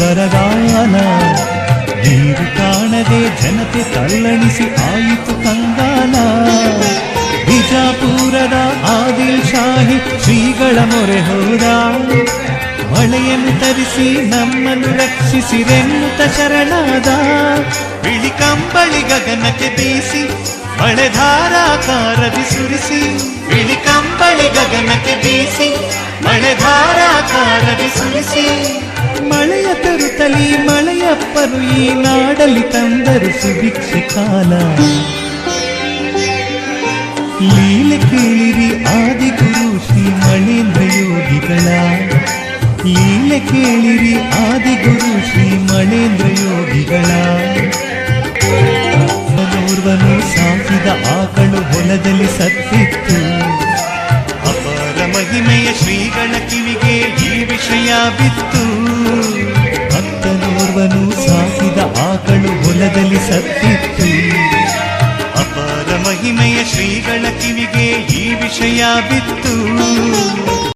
ಬರಗಾಲ. ನೀರು ಕಾಣದೆ ಜನತೆ ತಲ್ಲಣಿಸಿ ಆಯಿತು ಕಂಗಾಲ. ಬಿಜಾಪುರದ ಆದಿಲ್ ಶಾಹಿ ಶ್ರೀಗಳ ಮೊರೆ ಹೋದ. ಮಳೆಯನ್ನು ತರಿಸಿ ನಮ್ಮನ್ನು ರಕ್ಷಿಸಿರೆನ್ನುತ್ತ ಶರಣಾದ. ಬಿಳಿ ಕಂಬಳಿ ಗಗನಕ್ಕೆ ಬೀಸಿ ಮಳೆ ಧಾರಾಕಾರದಿ ಸುರಿಸಿ. ಬಿಳಿ ಕಂಬಳಿ ಗಗನಕ್ಕೆ ಬೀಸಿ ಮಳೆ ಧಾರಾಕಾರದಿ ಸುರಿಸಿ. ಮಳೆಯ ತರುತ್ತಲಿ ಮಳೆಯಪ್ಪರು ಈ ನಾಡಲಿ ತಂದರು ಸುಭಿಕ್ಷೆ ಕಾಲ. ಲೀಲೆ ಕೇಳಿರಿ ಆದಿಗುರು ಶ್ರೀ ಮಳೇಂದ್ರ ಯೋಗಿಗಳ. ಲೀಲೆ ಕೇಳಿರಿ ಆದಿಗುರು ಶ್ರೀ ಮಳೇಂದ್ರ ಯೋಗಿಗಳ. ಓರ್ವನು ಸಾಕಿದ ಆಕಳು ಹೊಲದಲ್ಲಿ ಸತ್ತಿತ್ತು. ಅಪಾರ ಮಹಿಮೆಯ ಶ್ರೀಗಳ ಕಿವಿಗೆ ಈ ವಿಷಯ ಬಿತ್ತು. ಭಕ್ತನೋರ್ವನು ಸಾಕಿದ ಆಕಳು ಹೊಲದಲ್ಲಿ ಸತ್ತಿತ್ತು. ಅಪಾರ ಮಹಿಮೆಯ ಶ್ರೀಗಳ ಕಿವಿಗೆ ಈ ವಿಷಯ ಬಿತ್ತು.